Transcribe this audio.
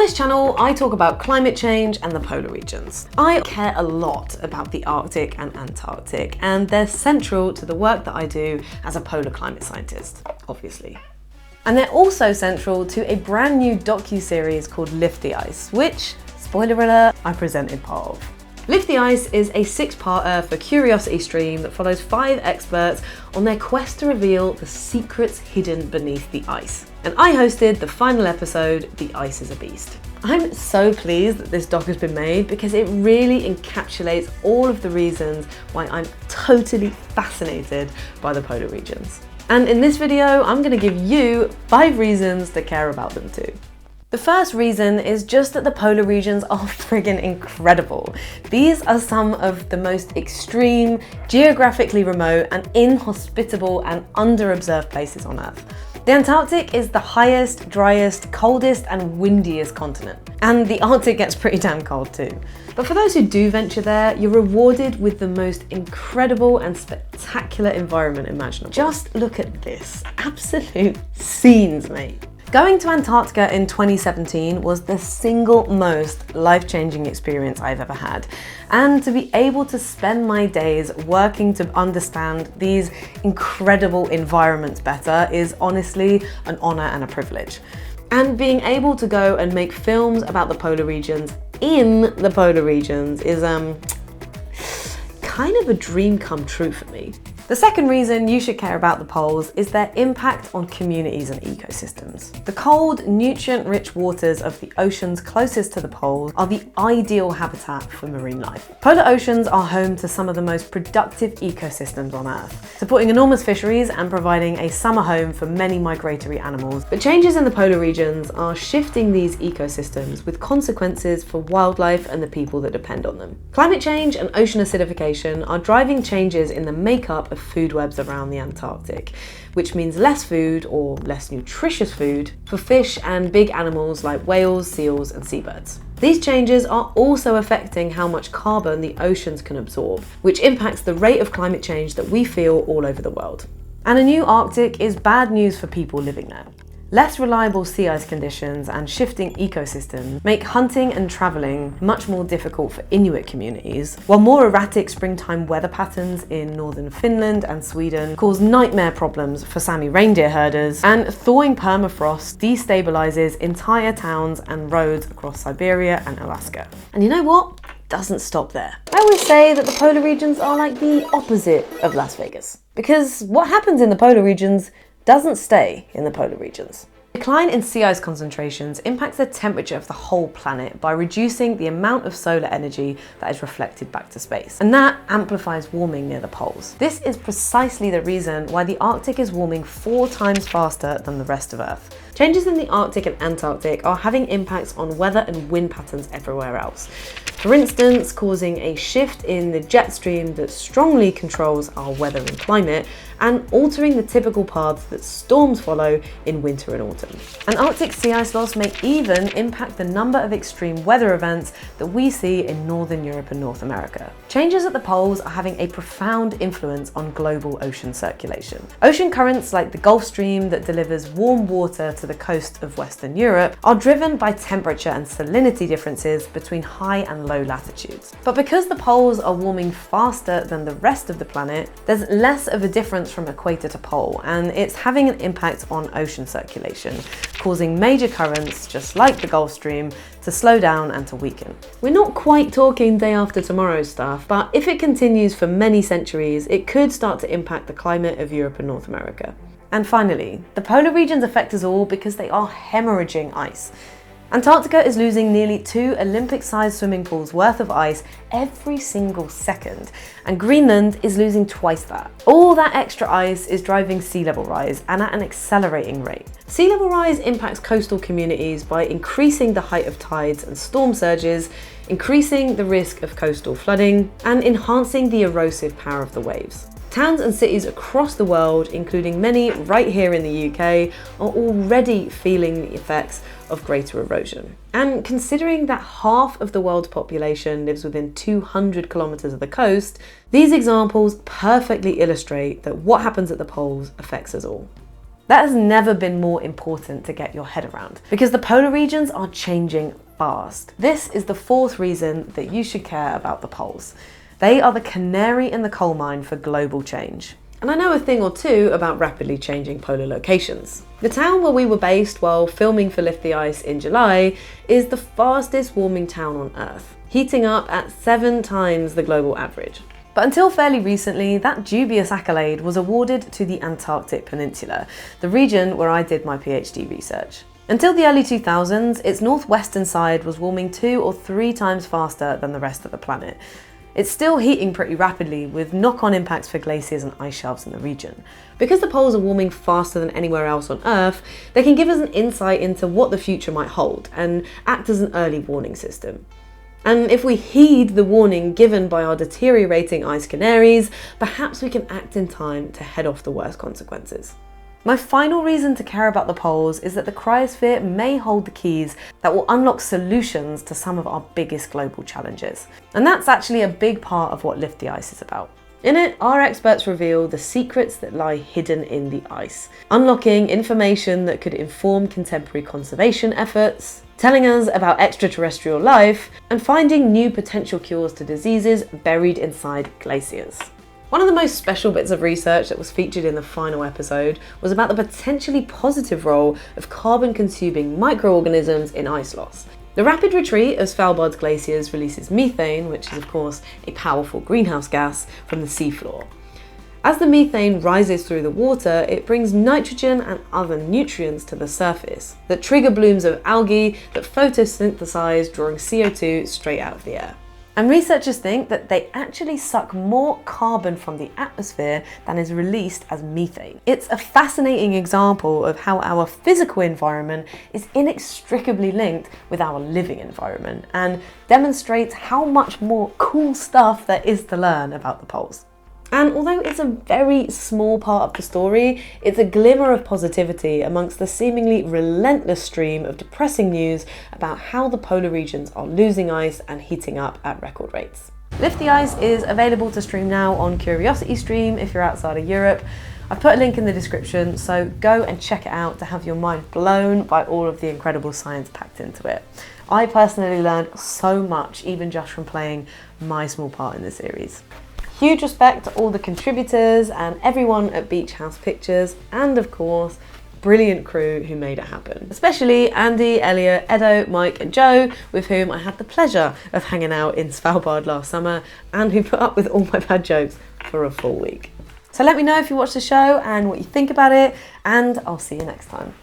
this channel, I talk about climate change and the polar regions. I care a lot about the Arctic and Antarctic, and they're central to the work that I do as a polar climate scientist, obviously. And they're also central to a brand new docu-series called Lift the Ice, which, spoiler alert, I presented part of. Lift the Ice is a 6-parter for Curiosity Stream that follows 5 experts on their quest to reveal the secrets hidden beneath the ice. And I hosted the final episode, The Ice is a Beast. I'm so pleased that this doc has been made because it really encapsulates all of the reasons why I'm totally fascinated by the polar regions. And in this video, I'm going to give you 5 reasons to care about them too. The first reason is just that the polar regions are friggin' incredible. These are some of the most extreme, geographically remote and inhospitable and under-observed places on Earth. The Antarctic is the highest, driest, coldest and windiest continent. And the Arctic gets pretty damn cold too. But for those who do venture there, you're rewarded with the most incredible and spectacular environment imaginable. Just look at this. Absolute scenes, mate. Going to Antarctica in 2017 was the single most life-changing experience I've ever had. And to be able to spend my days working to understand these incredible environments better is honestly an honor and a privilege. And being able to go and make films about the polar regions in the polar regions is kind of a dream come true for me. The second reason you should care about the poles is their impact on communities and ecosystems. The cold, nutrient-rich waters of the oceans closest to the poles are the ideal habitat for marine life. Polar oceans are home to some of the most productive ecosystems on Earth, supporting enormous fisheries and providing a summer home for many migratory animals. But changes in the polar regions are shifting these ecosystems with consequences for wildlife and the people that depend on them. Climate change and ocean acidification are driving changes in the makeup of food webs around the Antarctic, which means less food or less nutritious food for fish and big animals like whales, seals and seabirds. These changes are also affecting how much carbon the oceans can absorb, which impacts the rate of climate change that we feel all over the world. And a new Arctic is bad news for people living there. Less reliable sea ice conditions and shifting ecosystems make hunting and travelling much more difficult for Inuit communities, while more erratic springtime weather patterns in northern Finland and Sweden cause nightmare problems for Sami reindeer herders, and thawing permafrost destabilises entire towns and roads across Siberia and Alaska. And you know what? Doesn't stop there. I always say that the polar regions are like the opposite of Las Vegas, because what happens in the polar regions doesn't stay in the polar regions. Decline in sea ice concentrations impacts the temperature of the whole planet by reducing the amount of solar energy that is reflected back to space. And that amplifies warming near the poles. This is precisely the reason why the Arctic is warming 4 times faster than the rest of Earth. Changes in the Arctic and Antarctic are having impacts on weather and wind patterns everywhere else. For instance, causing a shift in the jet stream that strongly controls our weather and climate, and altering the typical paths that storms follow in winter and autumn. And Arctic sea ice loss may even impact the number of extreme weather events that we see in Northern Europe and North America. Changes at the poles are having a profound influence on global ocean circulation. Ocean currents like the Gulf Stream that delivers warm water to the coast of Western Europe are driven by temperature and salinity differences between high and low latitudes. But because the poles are warming faster than the rest of the planet, there's less of a difference from equator to pole, and it's having an impact on ocean circulation, causing major currents, just like the Gulf Stream, to slow down and to weaken. We're not quite talking day after tomorrow stuff, but if it continues for many centuries, it could start to impact the climate of Europe and North America. And finally, the polar regions affect us all because they are hemorrhaging ice. Antarctica is losing nearly 2 Olympic-sized swimming pools worth of ice every single second, and Greenland is losing twice that. All that extra ice is driving sea level rise, and at an accelerating rate. Sea level rise impacts coastal communities by increasing the height of tides and storm surges, increasing the risk of coastal flooding, and enhancing the erosive power of the waves. Towns and cities across the world, including many right here in the UK, are already feeling the effects of greater erosion. And considering that half of the world's population lives within 200 kilometers of the coast, these examples perfectly illustrate that what happens at the poles affects us all. That has never been more important to get your head around, because the polar regions are changing fast. This is the fourth reason that you should care about the poles. They are the canary in the coal mine for global change. And I know a thing or two about rapidly changing polar locations. The town where we were based while filming for Lift the Ice in July is the fastest warming town on Earth, heating up at 7 times the global average. But until fairly recently, that dubious accolade was awarded to the Antarctic Peninsula, the region where I did my PhD research. Until the early 2000s, its northwestern side was warming 2 or 3 times faster than the rest of the planet. It's still heating pretty rapidly, with knock-on impacts for glaciers and ice shelves in the region. Because the poles are warming faster than anywhere else on Earth, they can give us an insight into what the future might hold and act as an early warning system. And if we heed the warning given by our deteriorating ice canaries, perhaps we can act in time to head off the worst consequences. My final reason to care about the poles is that the cryosphere may hold the keys that will unlock solutions to some of our biggest global challenges. And that's actually a big part of what Lift the Ice is about. In it, our experts reveal the secrets that lie hidden in the ice, unlocking information that could inform contemporary conservation efforts, telling us about extraterrestrial life, and finding new potential cures to diseases buried inside glaciers. One of the most special bits of research that was featured in the final episode was about the potentially positive role of carbon-consuming microorganisms in ice loss. The rapid retreat of Svalbard's glaciers releases methane, which is of course a powerful greenhouse gas, from the seafloor. As the methane rises through the water, it brings nitrogen and other nutrients to the surface that trigger blooms of algae that photosynthesize, drawing CO2 straight out of the air. And researchers think that they actually suck more carbon from the atmosphere than is released as methane. It's a fascinating example of how our physical environment is inextricably linked with our living environment, and demonstrates how much more cool stuff there is to learn about the poles. And although it's a very small part of the story, it's a glimmer of positivity amongst the seemingly relentless stream of depressing news about how the polar regions are losing ice and heating up at record rates. Lift the Ice is available to stream now on CuriosityStream if you're outside of Europe. I've put a link in the description, so go and check it out to have your mind blown by all of the incredible science packed into it. I personally learned so much, even just from playing my small part in the series. Huge respect to all the contributors and everyone at Beach House Pictures, and of course, brilliant crew who made it happen. Especially Andy, Elliot, Edo, Mike and Joe, with whom I had the pleasure of hanging out in Svalbard last summer, and who put up with all my bad jokes for a full week. So let me know if you watched the show and what you think about it, and I'll see you next time.